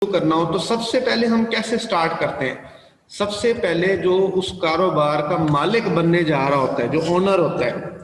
करना हो तो सबसे पहले हम कैसे स्टार्ट करते हैं? सबसे पहले जो उस कारोबार का मालिक बनने जा रहा होता है, जो ओनर होता है,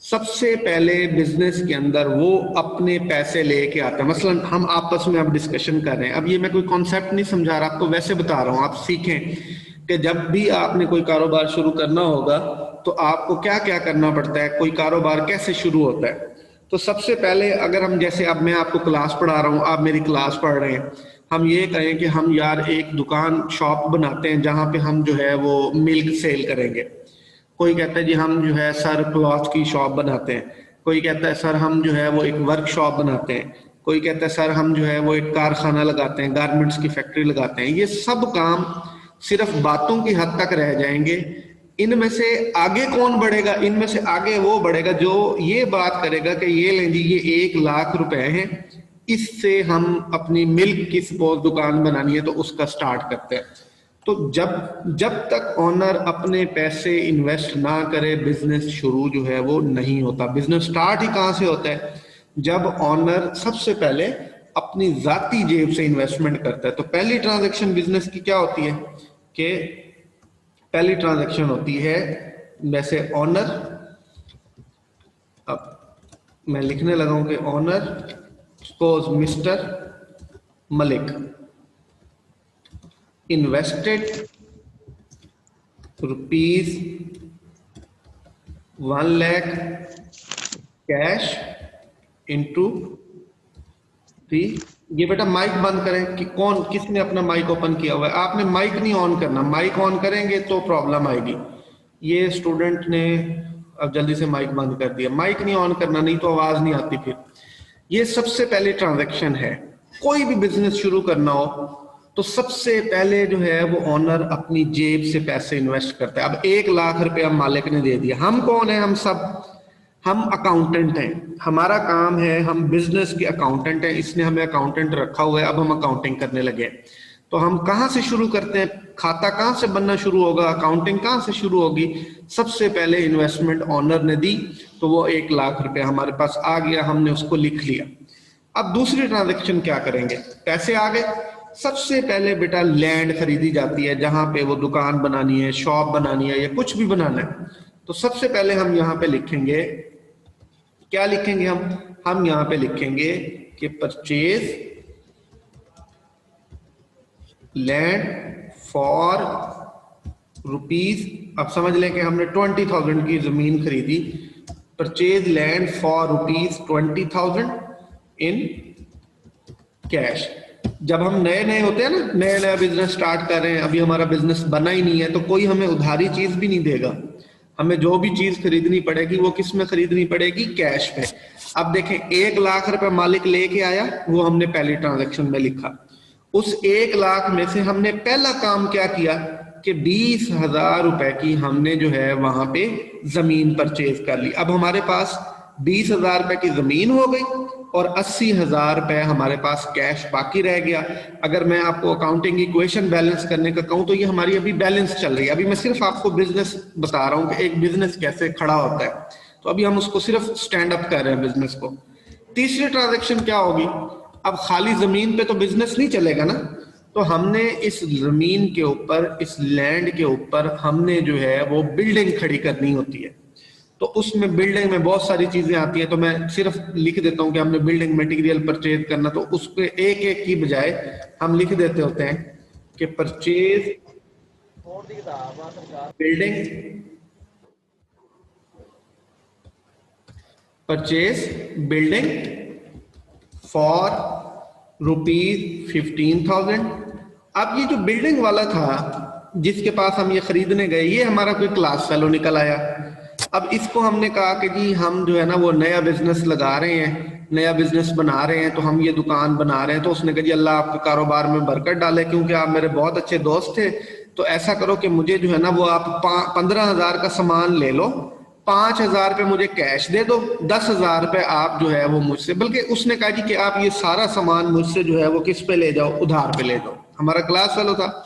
सबसे पहले बिजनेस के अंदर वो अपने पैसे लेके आता है। मसलन हम आपस में अब डिस्कशन कर रहे हैं, अब ये मैं कोई कॉन्सेप्ट नहीं समझा रहा आपको, वैसे बता रहा हूं, आप सीखें कि जब भी आपने कोई कारोबार शुरू करना होगा तो आपको क्या क्या करना पड़ता है, कोई कारोबार कैसे शुरू होता है। तो सबसे पहले अगर हम, जैसे अब मैं आपको क्लास पढ़ा रहा हूँ, आप मेरी क्लास पढ़ रहे हैं, हम ये कहें कि हम यार एक दुकान शॉप बनाते हैं जहाँ पे हम जो है वो मिल्क सेल करेंगे। कोई कहता है जी हम जो है सर क्लॉथ की शॉप बनाते हैं, कोई कहता है सर हम जो है वो एक वर्कशॉप बनाते हैं, कोई कहता है सर हम जो है वो एक कारखाना लगाते हैं, गारमेंट्स की फैक्ट्री लगाते हैं। ये सब काम सिर्फ बातों की हद तक रह जाएंगे। इनमें से आगे कौन बढ़ेगा? इनमें से आगे वो बढ़ेगा जो ये बात करेगा कि ये लें जी, ये 1 लाख रुपए हैं, इससे हम अपनी मिल्क की सपोज दुकान बनानी है तो उसका स्टार्ट करते हैं। तो जब जब तक ओनर अपने पैसे इन्वेस्ट ना करे, बिजनेस शुरू जो है वो नहीं होता। बिजनेस स्टार्ट ही कहां से होता है? जब ओनर सबसे पहले अपनी जाती जेब से इन्वेस्टमेंट करता है। तो पहली ट्रांजैक्शन बिजनेस की क्या होती है कि पहली ट्रांजैक्शन होती है, वैसे ओनर, अब मैं लिखने लगा हूं कि owner, suppose mister Malik invested ₹1 lakh cash into three. ये बेटा माइक बंद करें कि कौन, किसने अपना माइक ओपन किया हुआ है? आपने माइक नहीं ऑन करना, माइक ऑन करेंगे तो प्रॉब्लम आएगी। ये स्टूडेंट ने अब जल्दी से माइक बंद कर दिया। माइक नहीं ऑन करना, नहीं तो आवाज नहीं आती फिर। ये सबसे पहली ट्रांजैक्शन है। कोई भी बिजनेस शुरू करना हो तो सबसे पहले जो है वो ओनर अपनी जेब से पैसे इन्वेस्ट करता है। अब 1 लाख रुपया मालिक ने दे दिया। हम कौन है? हम सब, हम अकाउंटेंट हैं, हमारा काम है, हम बिजनेस के अकाउंटेंट हैं, इसने हमें अकाउंटेंट रखा हुआ है, अब हम अकाउंटिंग करने लगे। तो हम कहाँ से शुरू करते हैं? खाता कहाँ से बनना शुरू होगा? अकाउंटिंग कहाँ से शुरू होगी? सबसे पहले इन्वेस्टमेंट ओनर ने दी तो वो 1 लाख रुपया हमारे पास आ गया, हमने उसको लिख लिया। अब दूसरी ट्रांजेक्शन क्या करेंगे? पैसे आ गए, सबसे पहले बेटा लैंड खरीदी जाती है, जहां पे वो दुकान बनानी है, शॉप बनानी है या कुछ भी बनाना है। तो सबसे पहले हम यहाँ पे लिखेंगे, क्या लिखेंगे हम यहाँ पे लिखेंगे कि परचेज लैंड फॉर रुपीज, अब समझ लें कि हमने 20,000 की जमीन खरीदी। Purchase land for ₹20,000 in cash. जब हम नए नए होते हैं ना, नया नया बिजनेस स्टार्ट कर रहे हैं, अभी हमारा बिजनेस बना ही नहीं है, तो कोई हमें उधारी चीज भी नहीं देगा। हमें जो भी चीज खरीदनी पड़ेगी वो किस में खरीदनी पड़ेगी? कैश पे। अब देखें 1 लाख रुपए मालिक लेके आया, वो हमने पहली ट्रांजैक्शन में लिखा। उस 1 लाख में से हमने पहला काम क्या किया कि 20,000 रुपए की हमने जो है वहां पे जमीन परचेज कर ली। अब हमारे पास 20,000 रुपए की जमीन हो गई और 80,000 रुपए हमारे पास कैश बाकी रह गया। अगर मैं आपको अकाउंटिंग इक्वेशन बैलेंस करने का कहूं तो ये हमारी अभी बैलेंस चल रही है। अभी मैं सिर्फ आपको बिजनेस बता रहा हूं कि एक बिजनेस कैसे खड़ा होता है, तो अभी हम उसको सिर्फ स्टैंड अप कर रहे हैं बिजनेस को। तीसरी ट्रांजेक्शन क्या होगी? अब खाली जमीन पे तो बिजनेस नहीं चलेगा ना, तो हमने इस जमीन के ऊपर, इस लैंड के ऊपर हमने जो है वो बिल्डिंग खड़ी करनी होती है। तो उसमें बिल्डिंग में बहुत सारी चीजें आती हैं, तो मैं सिर्फ लिख देता हूं कि हमने बिल्डिंग मटेरियल परचेज करना, तो उस पे एक एक की बजाय हम लिख देते होते हैं कि purchase building, purchase building for ₹15,000। अब ये जो बिल्डिंग वाला था जिसके पास हम ये खरीदने गए, ये हमारा कोई क्लास फेलो निकल आया। अब इसको हमने कहा कि जी हम जो है ना वो नया बिजनेस लगा रहे हैं, नया बिजनेस बना रहे हैं, तो हम ये दुकान बना रहे हैं। तो उसने कहा जी अल्लाह आपके कारोबार में बरकत डाले, क्योंकि आप मेरे बहुत अच्छे दोस्त थे, तो ऐसा करो कि मुझे जो है ना वो आप 15,000 का सामान ले लो, 5,000 रुपये मुझे कैश दे दो, 10,000 रुपये आप जो है वो मुझसे, बल्कि उसने कहा जी कि आप ये सारा सामान मुझसे जो है वो किस पे ले जाओ? उधार पे ले जाओ। हमारा क्लास फेलो था,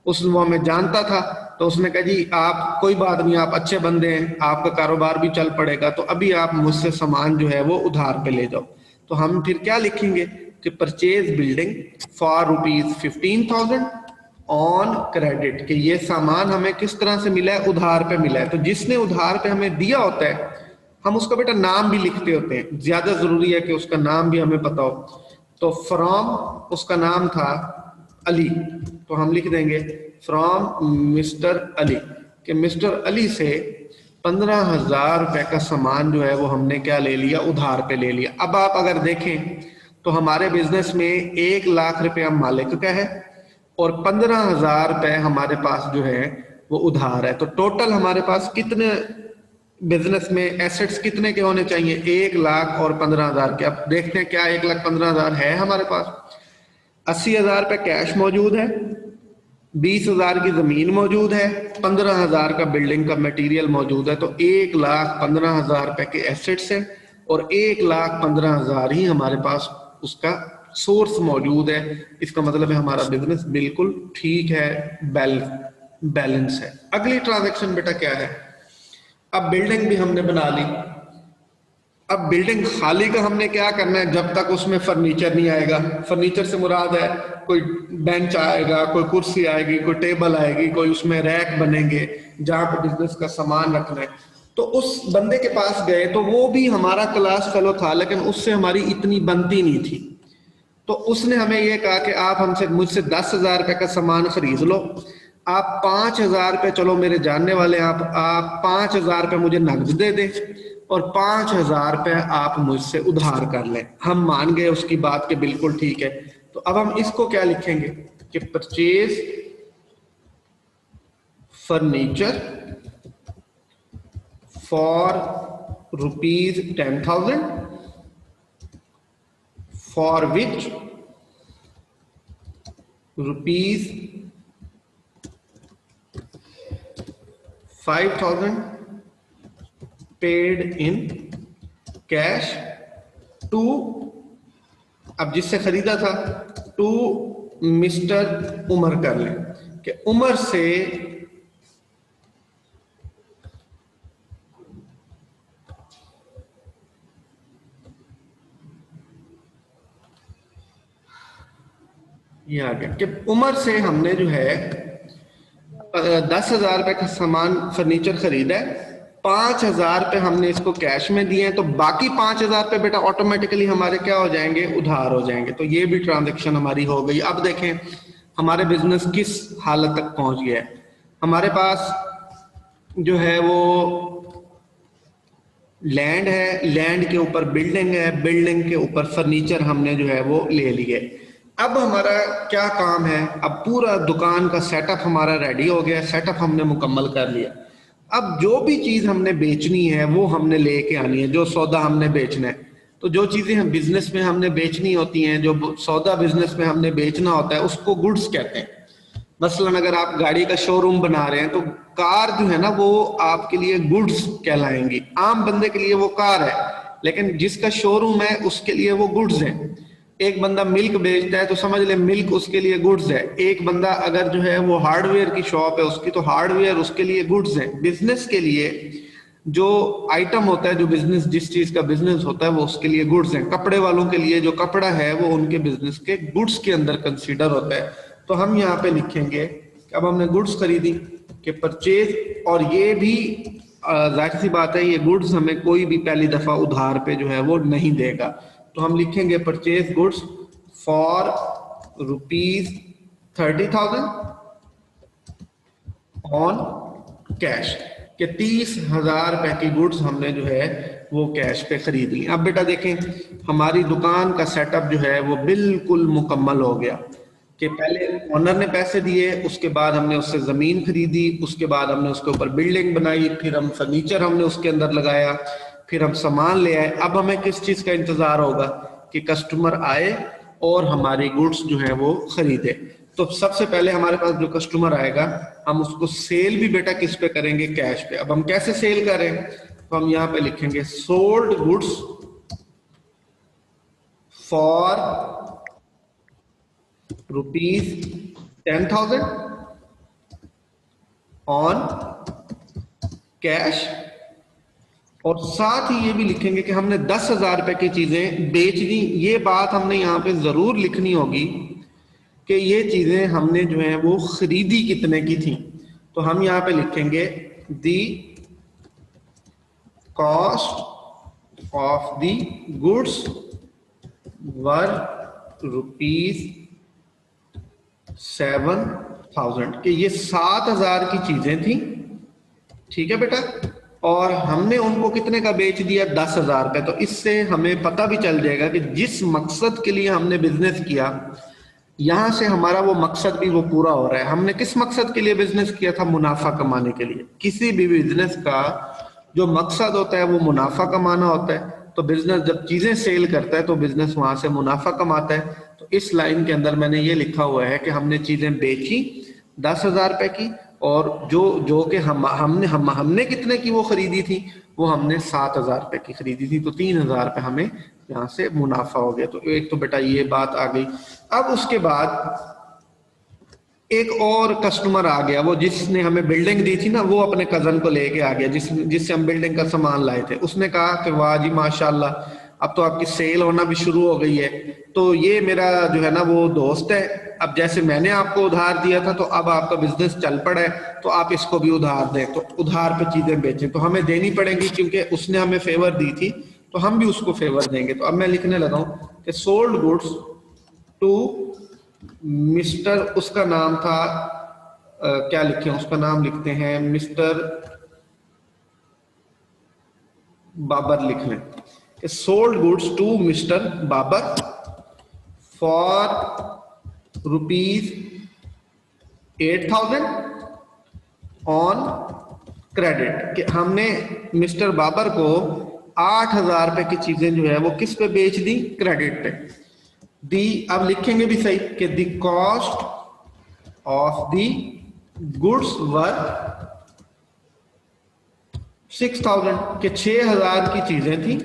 उस वो हमें जानता था, तो उसने कहा जी आप कोई बात नहीं, आप अच्छे बंदे हैं, आपका कारोबार भी चल पड़ेगा, तो अभी आप मुझसे सामान जो है वो उधार पे ले जाओ। तो हम फिर क्या लिखेंगे? कि purchase building for ₹15,000 on credit, कि ये सामान हमें किस तरह से मिला है, उधार पे मिला है। तो जिसने उधार पे हमें दिया होता है हम उसका बेटा नाम भी लिखते होते हैं, ज्यादा जरूरी है कि उसका नाम भी हमें पता हो। तो फ्रॉम, उसका नाम था अली, तो हम लिख देंगे फ्रॉम मिस्टर अली, कि मिस्टर अली से 15,000 रुपए का सामान जो है वो हमने क्या ले लिया, उधार पे ले लिया। अब आप अगर देखें तो हमारे बिजनेस में 1,00,000 रुपया मालिक का है और 15,000 रुपए हमारे पास जो है वो उधार है। तो टोटल हमारे पास कितने बिजनेस में एसेट्स कितने के होने चाहिए, 1,00,000 और 15,000 के। अब देखते हैं क्या 1,15,000 है हमारे पास। 80,000 रुपए कैश मौजूद है, 20,000 की जमीन मौजूद है, 15,000 का बिल्डिंग का मटेरियल मौजूद है। तो 1,15,000 रुपए के एसेट्स हैं और 1,15,000 ही हमारे पास उसका सोर्स मौजूद है। इसका मतलब है हमारा बिजनेस बिल्कुल ठीक है, बैलेंस है। अगली ट्रांजैक्शन बेटा क्या है, अब बिल्डिंग भी हमने बना ली। अब बिल्डिंग खाली का हमने क्या करना है, जब तक उसमें फर्नीचर नहीं आएगा। फर्नीचर से मुराद है कोई बेंच आएगा, कोई कुर्सी आएगी, कोई टेबल आएगी, कोई उसमें रैक बनेंगे जहां पे बिजनेस का सामान रखना है। तो उस बंदे के पास गए तो वो भी हमारा क्लास फेलो था, लेकिन उससे हमारी इतनी बनती नहीं थी। तो उसने हमें ये कहा कि आप हमसे मुझसे 10,000 रुपए का सामान खरीद लो, आप 5,000 रुपए, चलो मेरे जानने वाले, आप 5,000 रुपए मुझे नकद दे दें और 5,000 रुपए आप मुझसे उधार कर लें। हम मान गए उसकी बात के बिल्कुल ठीक है। तो अब हम इसको क्या लिखेंगे कि purchase furniture for ₹10,000 for which ₹5,000 paid in cash to, अब जिससे खरीदा था, टू मिस्टर उमर कर लें कि उमर से ये आ गया कि उमर से हमने जो है 10,000 रुपए का सामान फर्नीचर खरीदा है, 5,000 रुपए हमने इसको कैश में दिए हैं, तो बाकी 5,000 रुपए बेटा ऑटोमेटिकली हमारे क्या हो जाएंगे, उधार हो जाएंगे। तो ये भी ट्रांजैक्शन हमारी हो गई। अब देखें हमारे बिजनेस किस हालत तक पहुंच गया है। हमारे पास जो है वो लैंड है, लैंड के ऊपर बिल्डिंग है, बिल्डिंग के ऊपर फर्नीचर हमने जो है वो ले लिए। अब हमारा क्या काम है, अब पूरा दुकान का सेटअप हमारा रेडी हो गया, सेटअप हमने मुकम्मल कर लिया। अब जो भी चीज हमने बेचनी है वो हमने लेके आनी है, जो सौदा हमने बेचना है। तो जो चीजें हम बिजनेस में हमने बेचनी होती हैं, जो सौदा बिजनेस में हमने बेचना होता है, उसको गुड्स कहते हैं। मसलन अगर आप गाड़ी का शोरूम बना रहे हैं तो कार जो है ना वो आपके लिए गुड्स कहलाएंगी। आम बंदे के लिए वो कार है, लेकिन जिसका शोरूम है उसके लिए वो गुड्स है। एक बंदा मिल्क बेचता है तो समझ ले मिल्क उसके लिए गुड्स है। एक बंदा अगर जो है वो हार्डवेयर की शॉप है उसकी, तो हार्डवेयर उसके लिए गुड्स है। बिजनेस के लिए जो आइटम होता है, जो बिजनेस जिस चीज का बिजनेस होता है वो उसके लिए गुड्स हैं। कपड़े वालों के लिए जो कपड़ा है वो उनके बिजनेस के गुड्स के अंदर कंसीडर होता है। तो हम यहाँ पे लिखेंगे कि अब हमने गुड्स खरीदी कि परचेज, और ये भी जाहिर सी बात है ये गुड्स हमें कोई भी पहली दफा उधार पे जो है वो नहीं देगा। तो हम लिखेंगे purchase goods for ₹30,000 on cash, कि 30,000 रुपए की गुड्स हमने जो है वो कैश पे खरीद ली। अब बेटा देखें हमारी दुकान का सेटअप जो है वो बिल्कुल मुकम्मल हो गया कि पहले ओनर ने पैसे दिए, उसके बाद हमने उससे जमीन खरीदी, उसके बाद हमने उसके ऊपर बिल्डिंग बनाई, फिर हम फर्नीचर हमने उसके अंदर लगाया, फिर हम सामान ले आए। अब हमें किस चीज का इंतजार होगा कि कस्टमर आए और हमारी गुड्स जो है वो खरीदे। तो सबसे पहले हमारे पास जो कस्टमर आएगा हम उसको सेल भी बेटा किस पे करेंगे, कैश पे। अब हम कैसे सेल करें, तो हम यहाँ पे लिखेंगे sold goods for ₹10,000 on cash और साथ ही ये भी लिखेंगे कि हमने 10,000 रुपए की चीजें बेच दी। ये बात हमने यहाँ पे जरूर लिखनी होगी कि ये चीजें हमने जो है वो खरीदी कितने की थी। तो हम यहाँ पे लिखेंगे दी cost of the goods were ₹7,000 कि ये 7,000 की चीजें थी, ठीक है बेटा, और हमने उनको कितने का बेच दिया, 10,000 रुपए। तो इससे हमें पता भी चल जाएगा कि जिस मकसद के लिए हमने बिजनेस किया, यहां से हमारा वो मकसद भी वो पूरा हो रहा है। हमने किस मकसद के लिए बिजनेस किया था, मुनाफा कमाने के लिए। किसी भी बिजनेस का जो मकसद होता है वो मुनाफा कमाना होता है। तो बिजनेस जब चीजें सेल करता है तो बिजनेस वहां से मुनाफा कमाता है। तो इस लाइन के अंदर मैंने ये लिखा हुआ है कि हमने चीजें बेची 10,000 रुपए की, और जो कि हमने कितने की वो खरीदी थी, वो हमने 7,000 रुपए की खरीदी थी। तो 3,000 रुपए हमें यहाँ से मुनाफा हो गया। तो एक तो बेटा ये बात आ गई। अब उसके बाद एक और कस्टमर आ गया, वो जिसने हमें बिल्डिंग दी थी ना, वो अपने कजन को लेके आ गया जिससे हम बिल्डिंग का सामान लाए थे। उसने कहा कि वाह जी माशाल्लाह, अब तो आपकी सेल होना भी शुरू हो गई है। तो ये मेरा जो है ना वो दोस्त है, अब जैसे मैंने आपको उधार दिया था तो अब आपका बिजनेस चल पड़ा है, तो आप इसको भी उधार दें। तो उधार पे चीजें बेचें तो हमें देनी पड़ेंगी, क्योंकि उसने हमें फेवर दी थी तो हम भी उसको फेवर देंगे। तो अब मैं लिखने लगा हूं कि सोल्ड गुड्स टू मिस्टर, उसका नाम था क्या लिखें, उसका नाम लिखते हैं मिस्टर बाबर लिख लें कि sold goods to mister Babar for ₹8,000 on credit. कि हमने मिस्टर बाबर को 8,000 रुपए की चीजें जो है वो किस पे बेच दी, क्रेडिट पे दी। अब लिखेंगे भी सही कि the cost of the goods were 6,000 के 6,000 की चीजें थी।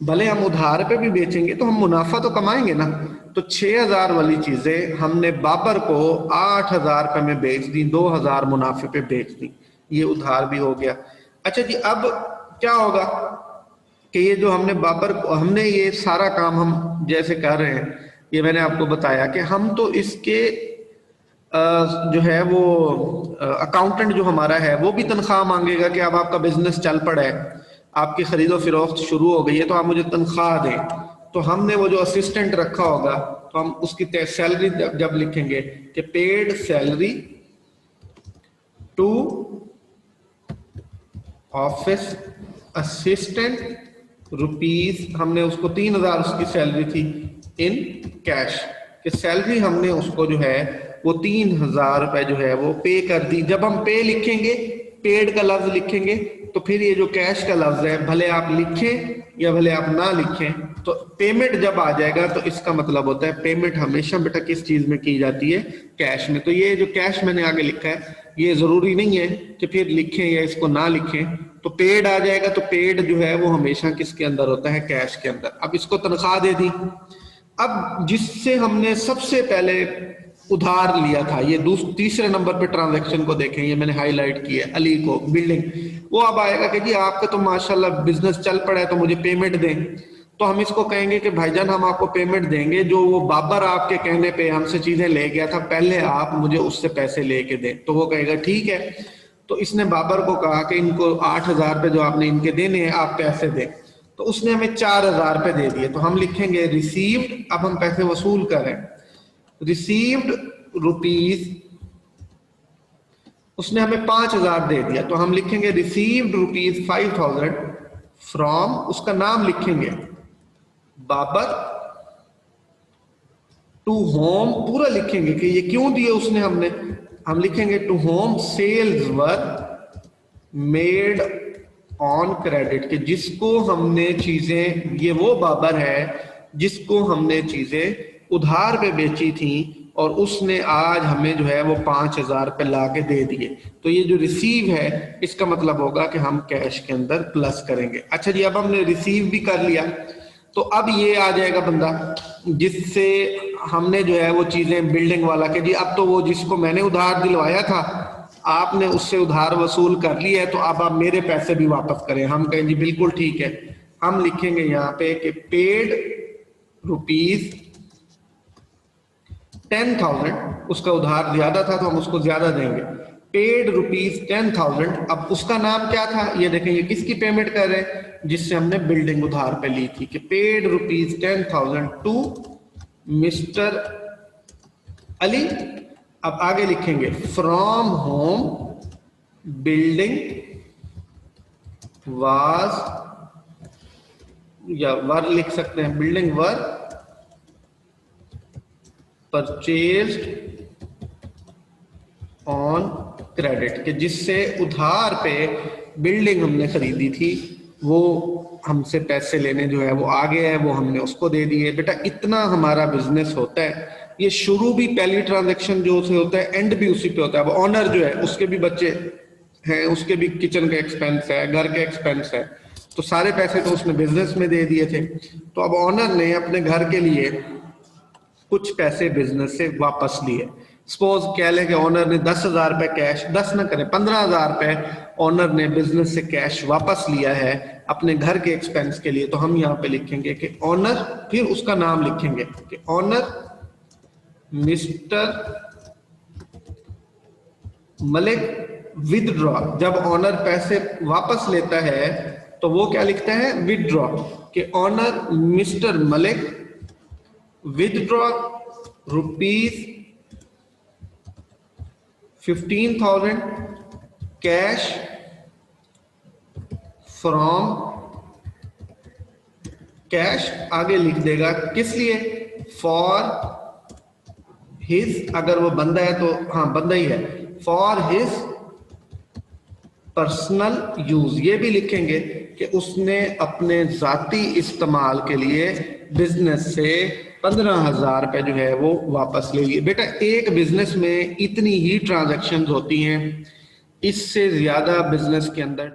भले हम उधार पे भी बेचेंगे तो हम मुनाफा तो कमाएंगे ना। तो 6,000 वाली चीजें हमने बाबर को 8,000 रुपए में बेच दी, 2,000 मुनाफे पे बेच दी। ये उधार भी हो गया। अच्छा जी, अब क्या होगा कि ये जो हमने ये सारा काम हम जैसे कर रहे हैं, ये मैंने आपको बताया कि हम तो इसके जो है वो अकाउंटेंट जो हमारा है वो भी तनख्वाह मांगेगा कि अब आपका बिजनेस चल पड़ा है, आपकी खरीदो फिरोख्त शुरू हो गई है, तो आप मुझे तनख्वाह दें। तो हमने वो जो असिस्टेंट रखा होगा तो हम उसकी सैलरी जब लिखेंगे कि paid salary to office assistant rupees, हमने उसको 3,000 उसकी सैलरी थी इन कैश, कि सैलरी हमने उसको जो है वो 3,000 रुपए जो है वो पे कर दी। जब हम पे लिखेंगे, पेड का लफ्ज लिखेंगे, तो फिर ये जो कैश का लफ्ज है भले आप लिखें या भले आप ना लिखें, तो पेमेंट जब आ जाएगा तो इसका मतलब होता है पेमेंट हमेशा बेटा किस चीज में की जाती है, कैश में। तो ये जो कैश मैंने आगे लिखा है ये जरूरी नहीं है कि फिर लिखें या इसको ना लिखें। तो पेड आ जाएगा, तो पेड जो है वो हमेशा किसके अंदर होता है, कैश के अंदर। अब इसको तनख्वाह दे दी। अब जिससे हमने सबसे पहले उधार लिया था, ये तीसरे नंबर पे ट्रांजैक्शन को देखें, ये मैंने हाईलाइट किया है, अली को बिल्डिंग, वो अब आएगा कि जी आपका तो माशाल्लाह बिजनेस चल पड़ा है तो मुझे पेमेंट दें। तो हम इसको कहेंगे कि भाईजान हम आपको पेमेंट देंगे, जो वो बाबर आपके कहने पे हमसे चीजें ले गया था, पहले आप मुझे उससे पैसे लेके दें। तो वो कहेगा ठीक है। तो इसने बाबर को कहा कि इनको 8,000 रुपए जो आपने इनके देने हैं आप पैसे दें। तो उसने हमें 4,000 रुपए दे दिए। तो हम लिखेंगे रिसीव्ड, अब हम पैसे वसूल करें, रिसीव्ड रुपीज, उसने हमें 5,000 दे दिया। तो हम लिखेंगे रिसीव्ड ₹5,000 फ्रॉम, उसका नाम लिखेंगे बाबर, टू होम, पूरा लिखेंगे कि ये क्यों दिए उसने हमने। हम लिखेंगे to whom sales were made on credit, कि जिसको हमने चीजें, ये वो बाबर है जिसको हमने चीजें उधार पे बेची थी और उसने आज हमें जो है वो 5,000 रुपए ला के दे दिए। तो ये जो रिसीव है इसका मतलब होगा कि हम कैश के अंदर प्लस करेंगे। अच्छा जी, अब हमने रिसीव भी कर लिया, तो अब ये आ जाएगा बंदा जिससे हमने जो है वो चीजें, बिल्डिंग वाला के जी अब तो वो जिसको मैंने उधार दिलवाया था आपने उससे उधार वसूल कर लिया है तो अब आप मेरे पैसे भी वापस करें। हम कहें जी बिल्कुल ठीक है, हम लिखेंगे यहाँ पे कि पेड रुपीज 10,000, उसका उधार ज्यादा था तो हम उसको ज्यादा देंगे, पेड रुपीज 10,000। अब उसका नाम क्या था, ये देखें ये किसकी पेमेंट कर रहे हैं, जिससे हमने बिल्डिंग उधार पे ली थी, कि paid rupees 10,000 to mister Ali. अब आगे लिखेंगे फ्रॉम होम बिल्डिंग वाज, या वर लिख सकते हैं, building were purchased on credit, कि जिससे उधार पे बिल्डिंग हमने खरीदी थी, वो हमसे पैसे लेने जो है वो आगे है, वो हमने उसको दे दिए। बेटा इतना हमारा बिजनेस होता है। ये शुरू भी पहली ट्रांजैक्शन जो से होता है, एंड भी उसी पे होता है। अब ऑनर जो है उसके भी बच्चे हैं, उसके भी किचन का एक्सपेंस है, घर के एक्सपेंस है, तो सारे पैसे तो उसने बिजनेस में दे दिए थे। तो अब ऑनर ने अपने घर के लिए कुछ पैसे बिजनेस से वापस लिए। सपोज कह लें कि ऑनर ने 10,000 रुपए कैश, 10 ना करें 15,000 रुपए ऑनर ने बिजनेस से कैश वापस लिया है अपने घर के एक्सपेंस के लिए। तो हम यहाँ पे लिखेंगे कि ऑनर, फिर उसका नाम लिखेंगे कि ऑनर मिस्टर मलिक विदड्रॉ। जब ऑनर पैसे वापस लेता है तो वो क्या लिखता है, विदड्रॉ, कि owner mister Malik withdraw rupees 15,000 cash from cash, आगे लिख देगा किस लिए, फॉर हिज, अगर वो बंदा है तो हाँ बंदा ही है, फॉर हिज पर्सनल यूज। ये भी लिखेंगे कि उसने अपने जाती इस्तेमाल के लिए बिजनेस से 15,000 रुपए जो है वो वापस ले लिए। बेटा एक बिजनेस में इतनी ही ट्रांजैक्शंस होती हैं, इससे ज्यादा बिजनेस के अंदर